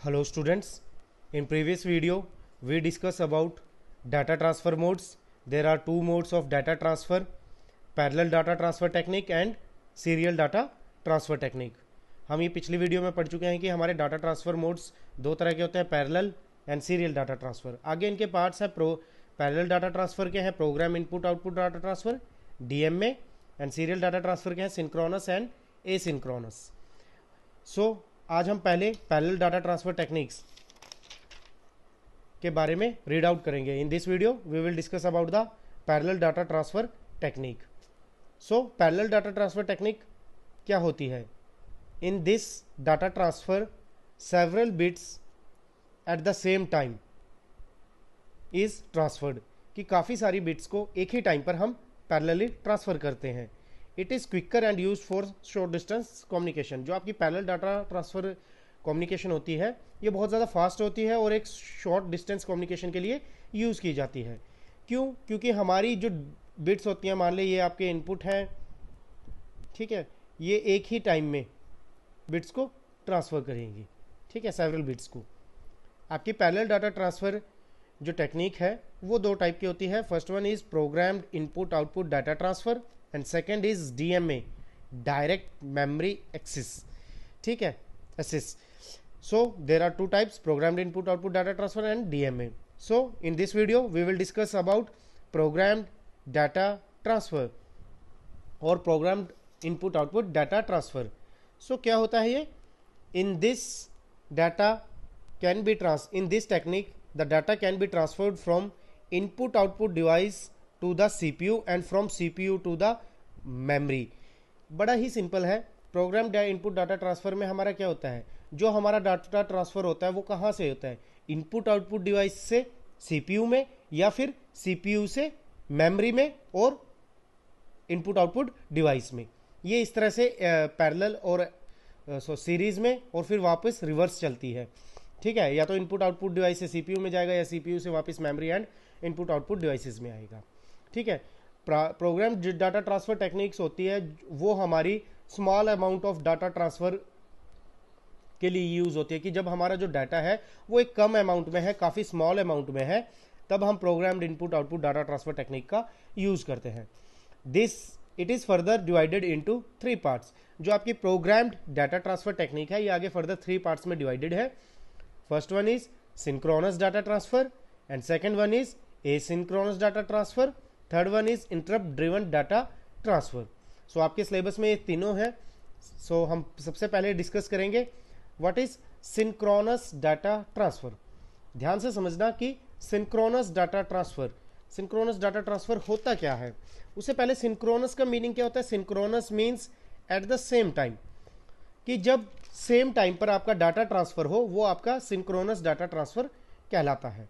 Hello students, in previous video we discussed about data transfer modes. There are two modes of data transfer, parallel data transfer technique and serial data transfer technique. हम ये पिछली video में पढ़ चुके हैं कि हमारे data transfer modes दो तरह के होते हैं, parallel and serial data transfer. आगे इनके पार्ट्स हैं. पैरेलल डाटा ट्रांसफ़र के हैं program input output data transfer DMA, and serial data transfer के हैं सिंक्रोनस एंड एसिंक्रोनस. सो आज हम पहले पैरेलल डाटा ट्रांसफर टेक्निक्स के बारे में रीड आउट करेंगे. In this video we will discuss about the parallel data transfer technique. So parallel data transfer technique क्या होती है? In this data transfer several bits at the same time is transferred, कि काफ़ी सारी bits को एक ही टाइम पर हम पैरेलली ट्रांसफर करते हैं. It is quicker and use for short distance communication. जो आपकी पैरेलल डाटा ट्रांसफर कम्युनिकेशन होती है ये बहुत ज़्यादा फास्ट होती है और एक शॉर्ट डिस्टेंस कम्युनिकेशन के लिए यूज़ की जाती है. क्यों? क्योंकि हमारी जो बिट्स होती हैं, मान लें ये आपके इनपुट हैं, ठीक है, ये एक ही टाइम में बिट्स को ट्रांसफ़र करेंगी, ठीक है, सेवरल बिट्स को. आपकी पैरेलल डाटा ट्रांसफ़र जो टेक्निक है वो दो टाइप की होती है. First one is programmed input output data transfer and second is DMA, direct memory access, ठीक है, access. So there are two types, programmed input output data transfer and DMA. So in this video we will discuss about programmed data transfer और programmed input output data transfer. So क्या होता है ये? In this data can be in this technique the data can be transferred from input output device to the CPU and from CPU to the memory. बड़ा ही simple है. Program input data transfer में हमारा क्या होता है? जो हमारा डाटा ट्रांसफर होता है वो कहाँ से होता है? इनपुट आउटपुट डिवाइस से CPU में, या फिर CPU से मेमोरी में और इनपुट आउटपुट डिवाइस में. ये इस तरह से पैरेलल और सीरीज में और फिर वापस रिवर्स चलती है, ठीक है. या तो इनपुट आउटपुट डिवाइस से CPU में जाएगा या CPU से वापस memory and input output devices में आएगा, ठीक है. प्रोग्राम डाटा ट्रांसफर टेक्निक्स होती है वो हमारी small amount of data transfer के लिए यूज होती है, कि जब हमारा जो डाटा है वो एक कम अमाउंट में है, काफ़ी स्मॉल अमाउंट में है, तब हम programmed input output data transfer technique का यूज करते हैं. This it is further divided into 3 parts. जो आपकी प्रोग्राम्ड डाटा ट्रांसफर टेक्निक है ये आगे फर्दर 3 पार्ट्स में डिवाइडेड है. First one is synchronous data transfer and second one is asynchronous data transfer, third one is interrupt driven data transfer. So आपके syllabus में ये तीनों है. सो हम सबसे पहले डिस्कस करेंगे what is synchronous data transfer. ध्यान से समझना कि सिंक्रोनस डाटा ट्रांसफर होता क्या है. उससे पहले सिंक्रोनस का मीनिंग क्या होता है? Synchronous means eight the same time, कि जब सेम टाइम पर आपका डाटा ट्रांसफर हो वो आपका सिंक्रोनस डाटा ट्रांसफर कहलाता है.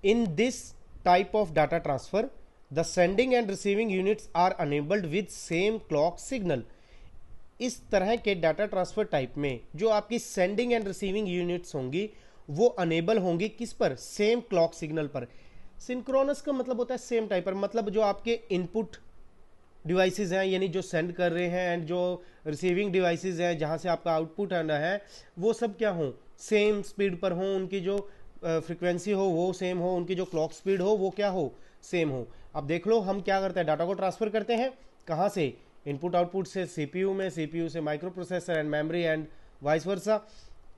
In this type of data transfer the sending and receiving units are enabled with same clock signal. इस तरह के डाटा ट्रांसफर टाइप में जो आपकी सेंडिंग एंड रिसीविंग यूनिट्स होंगी वो अनेबल होंगी किस पर? सेम क्लॉक सिग्नल पर. सिंक्रोनस का मतलब होता है सेम टाइप पर, मतलब जो आपके इनपुट डिवाइसेस हैं यानी जो सेंड कर रहे हैं एंड जो रिसीविंग डिवाइसेस हैं जहां से आपका आउटपुट आना है वो सब क्या हो? सेम स्पीड पर हो, उनकी जो फ्रीक्वेंसी हो वो सेम हो, उनकी जो क्लॉक स्पीड हो वो क्या हो? सेम हो. अब देख लो हम क्या करते हैं, डाटा को ट्रांसफर करते हैं कहाँ से? इनपुट आउटपुट से CPU में, CPU से micro processor and memory and vice versa,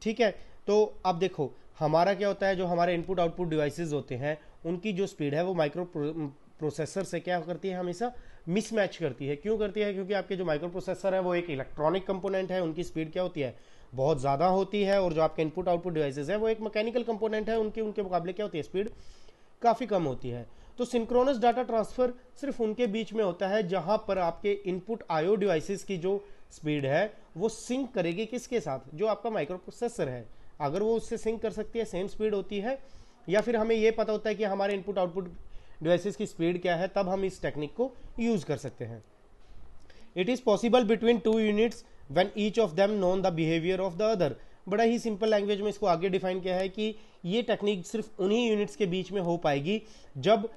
ठीक है. तो अब देखो हमारा क्या होता है, जो हमारे इनपुट आउटपुट डिवाइसेस होते हैं उनकी जो स्पीड है वो माइक्रो प्रोसेसर से क्या करती है? हमेशा मिसमैच करती है. क्यों करती है? क्योंकि आपके जो माइक्रो प्रोसेसर है वो एक इलेक्ट्रॉनिक कंपोनेंट है, उनकी स्पीड क्या होती है? बहुत ज़्यादा होती है, और जो आपके इनपुट आउटपुट डिवाइसेस है वो एक मैकेनिकल कंपोनेंट है, उनके मुकाबले क्या होती है? स्पीड काफ़ी कम होती है. तो सिंक्रोनस डाटा ट्रांसफर सिर्फ उनके बीच में होता है जहां पर आपके इनपुट आईओ डिवाइसेस की जो स्पीड है वो सिंक करेगी किसके साथ? जो आपका माइक्रो प्रोसेसर है. अगर वो उससे सिंक कर सकती है, सेम स्पीड होती है, या फिर हमें ये पता होता है कि हमारे इनपुट आउटपुट डिवाइसेस की स्पीड क्या है, तब हम इस टेक्निक को यूज कर सकते हैं. It is possible between 2 units when each of them known the behavior of the other. बड़ा ही सिंपल लैंग्वेज में इसको आगे डिफाइन किया है कि ये टेक्निक सिर्फ उन्हीं यूनिट्स के बीच में हो पाएगी जब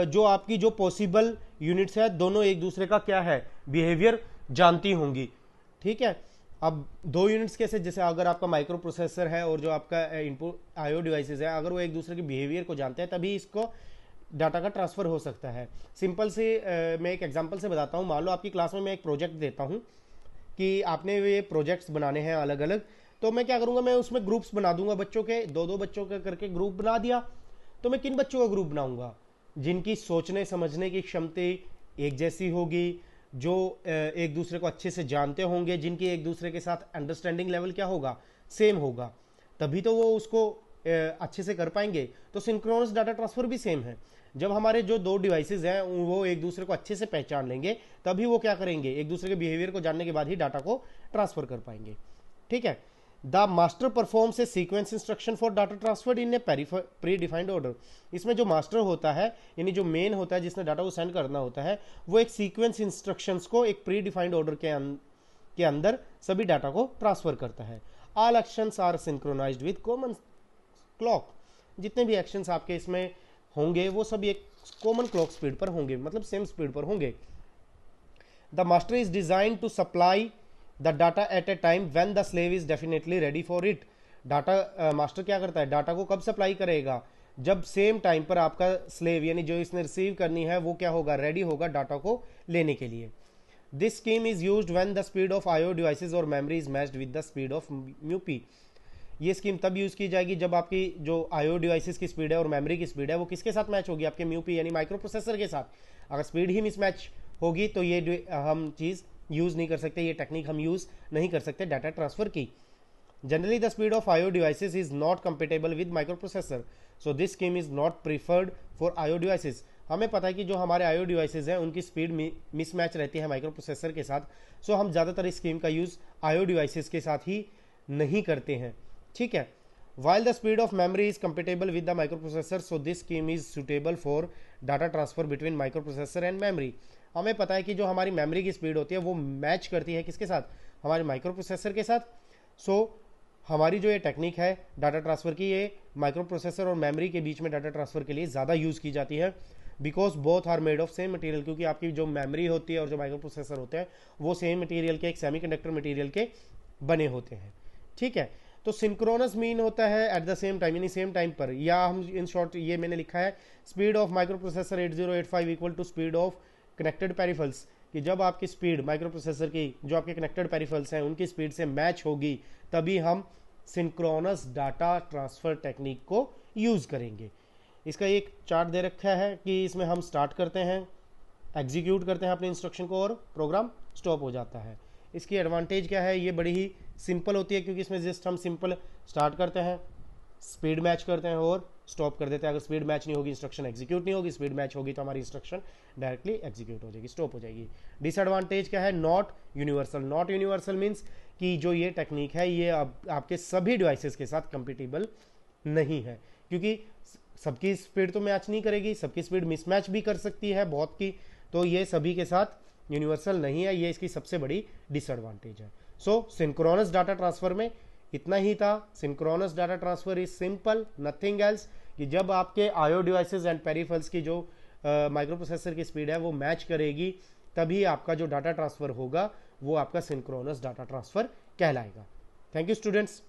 जो आपकी जो पॉसिबल यूनिट्स है दोनों एक दूसरे का क्या है? बिहेवियर जानती होंगी, ठीक है. अब 2 यूनिट्स कैसे, जैसे अगर आपका माइक्रो प्रोसेसर है और जो आपका इनपुट आईओ डिवाइसेस है, अगर वो एक दूसरे के बिहेवियर को जानते हैं तभी इसको डाटा का ट्रांसफर हो सकता है। सिंपल से मैं एक एग्जांपल से बताता हूँ। मान लो आपकी क्लास में मैं एक प्रोजेक्ट देता हूँ कि आपने ये प्रोजेक्ट्स बनाने हैं अलग अलग, तो मैं क्या करूँगा, मैं उसमें ग्रुप्स बना दूंगा बच्चों के, 2-2 बच्चों का करके ग्रुप बना दिया। तो मैं किन बच्चों का ग्रुप बनाऊंगा? जिनकी सोचने समझने की क्षमता एक जैसी होगी, जो एक दूसरे को अच्छे से जानते होंगे, जिनकी एक दूसरे के साथ अंडरस्टैंडिंग लेवल क्या होगा, सेम होगा, तभी तो वो उसको अच्छे से कर पाएंगे। तो सिंक्रोनस डाटा ट्रांसफर भी सेम है। जब हमारे जो 2 डिवाइसेज हैं वो एक दूसरे को अच्छे से पहचान लेंगे तभी वो क्या करेंगे, एक दूसरे के बिहेवियर को जानने के बाद ही डाटा को ट्रांसफर कर पाएंगे। ठीक है। The master performs A sequence instruction for data transfer in A pre defined order. इसमें जो मास्टर होता है, यानी जो मेन होता है जिसने डाटा को सेंड करना होता है, वो एक सीक्वेंस इंस्ट्रक्शंस को एक प्री डिफाइंड ऑर्डर के अंदर सभी डाटा को ट्रांसफर करता है। All actions are synchronized with common clock. जितने भी एक्शंस आपके इसमें होंगे वो सभी एक कॉमन क्लॉक स्पीड पर होंगे, मतलब सेम स्पीड पर होंगे। The master is design to supply the data at a time when the slave is definitely ready for it. Data master क्या करता है, डाटा को कब सप्लाई करेगा, जब सेम टाइम पर आपका स्लेव यानी जो इसने रिसीव करनी है वो क्या होगा, रेडी होगा डाटा को लेने के लिए। This scheme is used when the speed of IO devices और memory is matched with the speed of mu P. ये स्कीम तब यूज की जाएगी जब आपकी जो आईओ डिवाइसेस की स्पीड है और मेमोरी की स्पीड है वो किसके साथ मैच होगी, आपके म्यूपी यानी माइक्रो प्रोसेसर के साथ। अगर स्पीड ही मिसमैच होगी तो ये हम चीज यूज नहीं कर सकते, ये टेक्निक हम यूज नहीं कर सकते डाटा ट्रांसफर की। Generally the speed of IO devices is not compatible with micro processor, so this scheme is not preferred for IO devices. हमें पता है कि जो हमारे आईओ डिवाइसेस हैं उनकी स्पीड मिसमैच रहती है माइक्रो प्रोसेसर के साथ, सो हम ज़्यादातर इस स्कीम का यूज़ आईओ डिवाइसेस के साथ ही नहीं करते हैं। ठीक है। While the speed of memory is compatible with the microprocessor, so this scheme is suitable for data transfer between microprocessor and memory। हमें पता है कि जो हमारी मेमोरी की स्पीड होती है वो मैच करती है किसके साथ, हमारे माइक्रो प्रोसेसर के साथ। सो हमारी जो ये टेक्निक है डाटा ट्रांसफर की, ये माइक्रो प्रोसेसर और मेमोरी के बीच में डाटा ट्रांसफर के लिए ज़्यादा यूज़ की जाती है, because both are made of same material. क्योंकि आपकी जो मेमोरी होती है और जो माइक्रो प्रोसेसर होते हैं वो सेम मटेरियल के, एक सेमीकंडक्टर मटेरियल के बने होते हैं। ठीक है। तो सिंक्रोनस मीन होता है एट द सेम टाइम, यानी सेम टाइम पर, या हम इन शॉर्ट ये मैंने लिखा है speed of microprocessor 8085 equal to speed of connected peripherals, कि जब आपकी स्पीड माइक्रो प्रोसेसर की जो आपके कनेक्टेड पेरिफल्स हैं उनकी स्पीड से मैच होगी तभी हम सिंक्रोनस डाटा ट्रांसफर टेक्निक को यूज करेंगे। इसका एक चार्ट दे रखा है कि इसमें हम स्टार्ट करते हैं, एग्जीक्यूट करते हैं अपने इंस्ट्रक्शन को और प्रोग्राम स्टॉप हो जाता है। इसकी एडवांटेज क्या है, ये बड़ी ही सिंपल होती है क्योंकि इसमें जस्ट हम सिंपल स्टार्ट करते हैं, स्पीड मैच करते हैं और स्टॉप कर देते हैं। अगर स्पीड मैच नहीं होगी इंस्ट्रक्शन एग्जीक्यूट नहीं होगी, स्पीड मैच होगी तो हमारी इंस्ट्रक्शन डायरेक्टली एग्जीक्यूट हो जाएगी, स्टॉप हो जाएगी। डिसएडवांटेज क्या है, not universal. Not universal means कि जो ये टेक्निक है ये आपके सभी डिवाइसेस के साथ कंपेटिबल नहीं है, क्योंकि सबकी स्पीड तो मैच नहीं करेगी, सबकी स्पीड मिसमैच भी कर सकती है बहुत की, तो ये सभी के साथ यूनिवर्सल नहीं है, ये इसकी सबसे बड़ी डिसएडवांटेज है। सो सिंक्रोनस डाटा ट्रांसफर में इतना ही था। Synchronous data transfer is simple, nothing else, कि जब आपके आईओ डिवाइसेस एंड पेरिफल्स की जो माइक्रो प्रोसेसर की स्पीड है वो मैच करेगी तभी आपका जो डाटा ट्रांसफर होगा वो आपका सिंक्रोनस डाटा ट्रांसफर कहलाएगा। Thank you students.